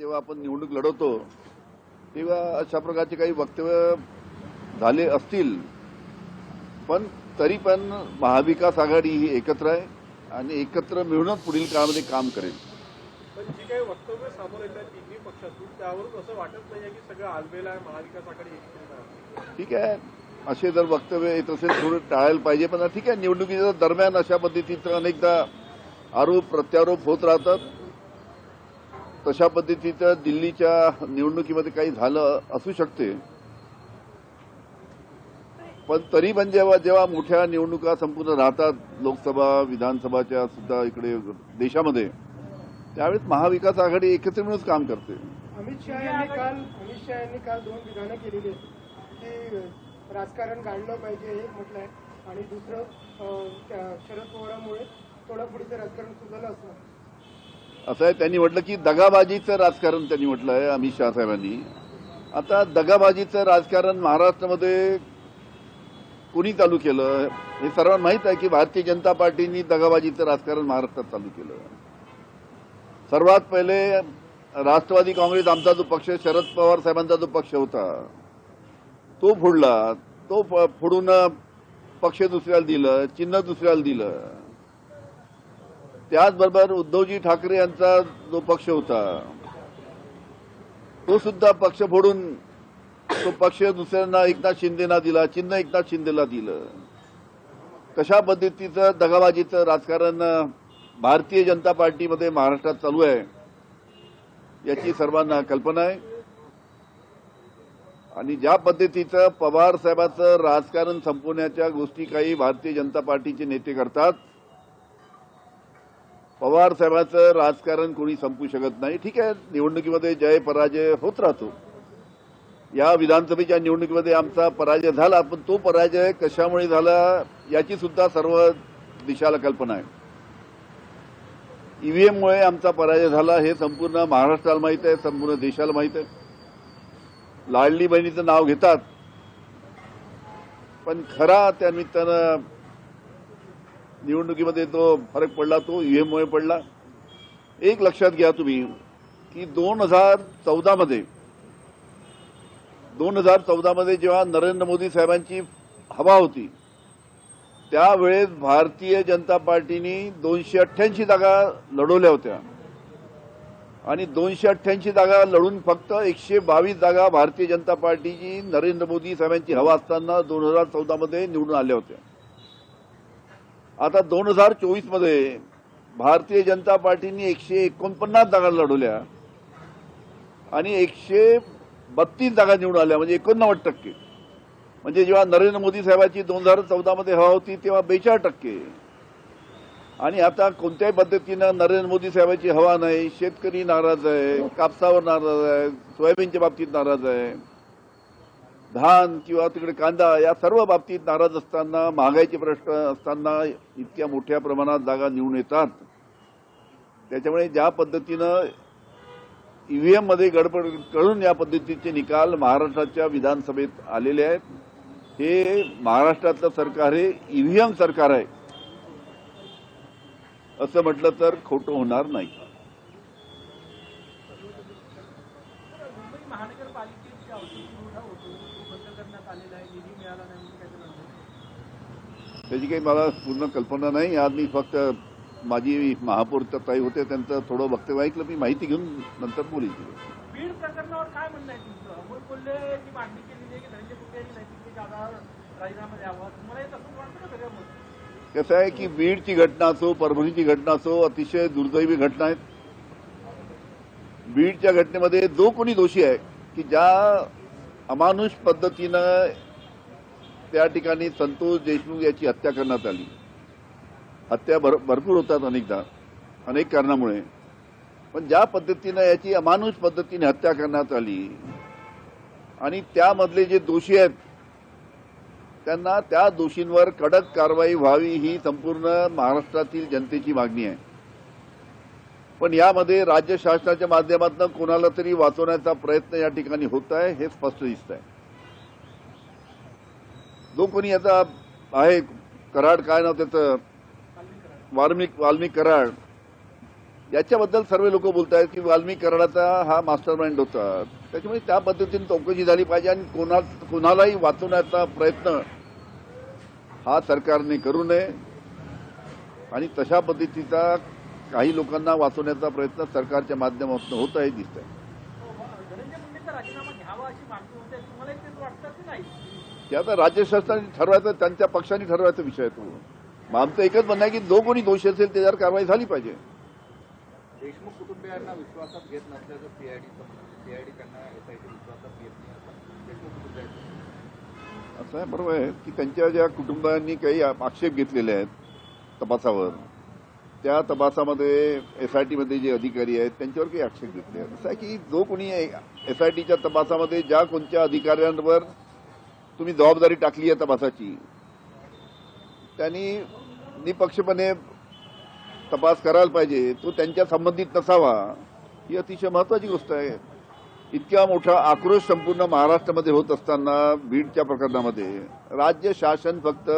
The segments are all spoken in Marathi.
जेव्हा आपण निवडणूक लढवतो तेव्हा अशा प्रकारचे काही वक्तव्य झाले असतील, पण तरी पण महाविकास आघाडी ही एकत्र आहे आणि एकत्र मिळूनच पुढील काळामध्ये काम करेल. पण जी काही वक्तव्य समोर येतात तिन्ही पक्षातून त्यावरून असं वाटत नाहीये की सगळं आलबेल आहे, महाविकास आघाडी एकत्रित आहे. ठीक आहे, असे जर वक्तव्य येत असेल थोडं टाळायला पाहिजे, पण ठीक आहे, निवडणुकीच्या दरम्यान अशा पद्धतीचं अनेकदा आरोप प्रत्यारोप होत राहतात. तशा पद्धतीचं दिल्लीच्या निवडणुकीमध्ये काही झालं असू शकते, पण तरी पण जेव्हा मोठ्या निवडणुका संपूर्ण राहतात लोकसभा विधानसभाच्या सुद्धा इकडे देशामध्ये, त्यावेळेस महाविकास आघाडी एकत्र मिळूनच काम करते. अमित शहा यांनी काल 2 विधानं केलेली आहेत की राजकारण गाळलं पाहिजे हे म्हटलंय, आणि दुसरं शरद पवारांमुळे तोडाफोडीचं राजकारण सुधारलं असं असं आहे. त्यांनी म्हटलं की दगाबाजीचं राजकारण त्यांनी म्हटलं आहे अमित शहा साहेबांनी. आता दगाबाजीचं राजकारण महाराष्ट्रामध्ये कोणी चालू केलं हे सर्वांना माहीत आहे की भारतीय जनता पार्टीने दगाबाजीचं राजकारण महाराष्ट्रात चालू केलं. सर्वात पहिले राष्ट्रवादी काँग्रेस आमचा जो पक्ष, शरद पवार साहेबांचा जो पक्ष होता तो फोडला. तो फोडून पक्ष दुसऱ्याला दिलं, चिन्ह दुसऱ्याला दिलं. त्याचबरोबर उद्धवजी ठाकरे यांचा जो पक्ष होता तो सुद्धा पक्ष फोडून तो पक्ष दुसऱ्यांना एकनाथ शिंदेना दिला, चिन्ह एकनाथ शिंदेला दिलं. कशा पद्धतीचं दगाबाजीचं राजकारण भारतीय जनता पार्टीमध्ये महाराष्ट्रात चालू आहे याची सर्वांना कल्पना आहे. आणि ज्या पद्धतीचं पवार साहेबांचं राजकारण संपवण्याच्या गोष्टी काही भारतीय जनता पार्टीचे नेते करतात, पवार साहेबांचं राजकारण कोणी संपवू शकत नाही. ठीक आहे, निवडणुकीमध्ये जय पराजय होत राहतो. या विधानसभेच्या निवडणुकीमध्ये आमचा पराजय झाला, पण तो पराजय कशामुळे झाला याची सुद्धा सर्व देशाला कल्पना आहे. ईव्हीएममुळे आमचा पराजय झाला हे संपूर्ण महाराष्ट्राला माहीत आहे, संपूर्ण देशाला माहीत आहे. लाडली बहिणीचं नाव घेतात, पण खरा त्या निमित्तानं निवडणुकीमध्ये तो फरक पडला तो ईव्हीएममुळे पडला. एक लक्षात घ्या तुम्ही की 2014 मध्ये जेव्हा नरेंद्र मोदी साहेबांची हवा होती त्यावेळेस भारतीय जनता पार्टीने 288 जागा लढवल्या होत्या आणि 288 जागा लढून फक्त 122 जागा भारतीय जनता पार्टीची नरेंद्र मोदी साहेबांची हवा असताना 2014 मध्ये निवडून आल्या होत्या. आता 2024 मध्ये भारतीय जनता पार्टीने 149 जागा लढवल्या आणि 132 जागा निवडून आल्या, म्हणजे 89%. म्हणजे जेव्हा नरेंद्र मोदी साहेबांची 2014 मध्ये हवा होती तेव्हा 42%. आणि आता कोणत्याही पद्धतीनं नरेंद्र मोदी साहेबांची हवा नाही. शेतकरी नाराज आहे, कापसावर नाराज आहे, सोयाबीनच्या बाबतीत नाराज आहे, धान किंवा तिकडे कांदा या सर्व बाबतीत नाराज असताना, महागाईचे प्रश्न असताना इतक्या मोठ्या प्रमाणात जागा निवडून येतात. त्याच्यामुळे ज्या पद्धतीनं ईव्हीएम मध्ये गडबड करून या पद्धतीचे निकाल महाराष्ट्राच्या विधानसभेत आलेले आहेत, हे महाराष्ट्रातलं सरकार हे ईव्हीएम सरकार आहे असं म्हटलं तर खोटं होणार नाही. मुंबई महानगरपालिकेची औषध पुरवठा होतो तो बंद करण्यात आलेला आहे, निधी मिळाला नाही म्हणून काय म्हणतात त्याची काही मला पूर्ण कल्पना नाही. आज मी फक्त माझी महापौर ताई होते त्यांचं थोडं वक्तव्य ऐकलं, मी माहिती घेऊन नंतर बोलीन. बीड प्रकरणावर काय म्हणणं आहे तुमचं? अमोल कोल्हेची मागणी केलेली आहे की धनंजय मुंडे यांनी नैतिक जागा राजीनामा द्यावा, तुम्हाला हे तसं वाटतं का सगळ्यामध्ये? कसं आहे की बीडची घटना असो, परभणीची घटना असो, अतिशय दुर्दैवी घटना आहेत. बीडच्या घटनेमध्ये जो कोणी दोषी आहे की ज्या अमानुष पद्धतीनं त्या ठिकाणी संतोष देशमुख याची हत्या करण्यात आली, हत्या भरपूर होतात अनेकदा अनेक कारणामुळे, पण ज्या पद्धतीनं याची अमानुष पद्धतीने हत्या करण्यात आली आणि त्यामधले जे दोषी आहेत त्यांना त्या दोषींवर कडक कारवाई व्हावी ही संपूर्ण महाराष्ट्रातील जनतेची मागणी आहे. पण यामध्ये राज्य शासनाच्या माध्यमातून कोणाला तरी वाचवण्याचा प्रयत्न या ठिकाणी होत आहे हे स्पष्ट दिसत आहे. जो कोणी आता आहे कराड, काय नाव त्याचं, वाल्मिक कराड, याच्याबद्दल सर्व लोक बोलत आहेत की वाल्मिक कराडाचा हा मास्टर माइंड होता. त्याच्यामुळे त्या पद्धतीने चौकशी झाली पाहिजे आणि कोणालाही वाचवण्याचा प्रयत्न हा सरकारने करू नये आणि तशा पद्धतीचा काही लोकांना वाचवण्याचा प्रयत्न सरकारच्या माध्यमातून होत आहे दिसत आहे. धनंजय मुंडेंचा राजीनामा घ्यावा अशी मागणी होते, तुम्हाला तेच वाटतं की नाही? ते आता राज्य शासनाने ठरवायचं, त्यांच्या पक्षाने ठरवायचा विषय आहे तो. मग आमचं एकच म्हणणं आहे की जो कोणी दोषी असेल त्याच्यावर कारवाई झाली पाहिजे. देशमुख कुटुंबियांना विश्वासात घेत नसल्याचं सीआयडी त्यांना एसआयटी विश्वासात घेत नाही असं देशमुख कुटुंबियांचं असं आहे. बरोबर आहे की त्यांच्या ज्या कुटुंबांनी काही आक्षेप घेतलेले आहेत तपासावर, त्या तपासामध्ये एसआयटीमध्ये जे अधिकारी आहेत त्यांच्यावर काही आक्षेप घेतले आहेत. असं आहे की जो कोणी एसआयटीच्या तपासामध्ये ज्या कोणत्या अधिकाऱ्यांवर तुम्ही जबाबदारी टाकली आहे तपासाची, त्यांनी निपक्षपणे तपास करायला पाहिजे. तो त्यांच्या संबंधित नसावा ही अतिशय महत्वाची गोष्ट आहे. इतक्या मोठा आक्रोश संपूर्ण महाराष्ट्रामध्ये होत असताना बीडच्या प्रकरणामध्ये राज्य शासन फक्त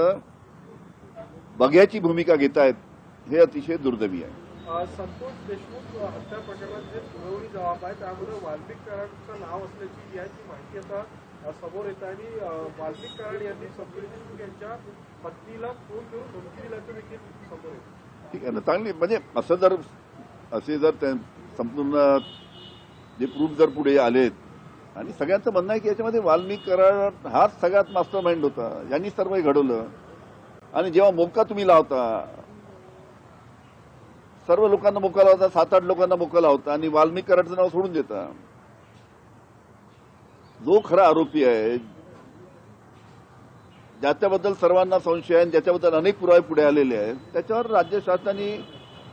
बघ्याची भूमिका घेत आहेत, हे अतिशय दुर्दैवी आहे. संतोष देशमुख हत्या प्रकरणात जे पुरवणी जबाब आहे त्यामध्ये वाल्मिक कराडचं नाव असल्याची याची माहिती आता समोर येत आहे आणि वाल्मिक कराड यांनी संतोष देशमुख यांच्या पत्नीला फोन करून धमकी दिल्याचं देखील समोर येतं. ठीक आहे ना, चांगली. म्हणजे असे जर संपूर्ण जे प्रूफ जर पुढे आलेत आणि सगळ्यांचं म्हणणं आहे की याच्यामध्ये वाल्मिक कराड हाच सगळ्यात मास्टर माइंड होता, यांनी सर्व हे घडवलं. आणि जेव्हा मोका तुम्ही लावता, सर्व लोकांना मोका लावता, 7-8 लोकांना मोका लावता आणि वाल्मिक कराडचं नाव सोडून देता. जो खरा आरोपी आहे, ज्याच्याबद्दल सर्वांना संशय आहे, ज्याच्याबद्दल अनेक पुरावे पुढे आलेले आहेत, त्याच्यावर राज्य शासनाने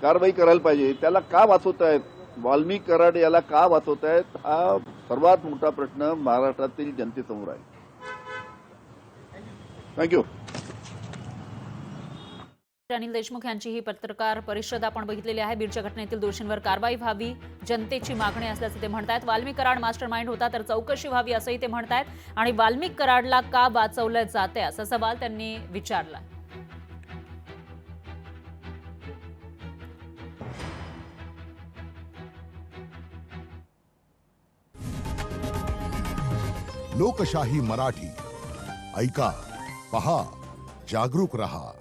कारवाई करायला पाहिजे. त्याला का वाचवतायत, वाल्मिक कराड याला का वाचवतायत, हा सर्वात मोठा प्रश्न महाराष्ट्रातील जनतेसमोर आहे. थँक्यू. अनिल देशमुख यांची ही पत्रकार परिषद आपण बघितलेली आहे. बीडच्या घटनेतील दोषींवर कारवाई व्हावी, जनतेची मागणी असल्याचे ते म्हणतायत. वाल्मिक कराड मास्टर माइंड होता तर चौकशी व्हावी असंही ते म्हणतायत. आणि वाल्मिक कराडला का वाचवलं जाते असा सवाल त्यांनी विचारला. लोकशाही मराठी ऐका, पहा, जागरूक रहा.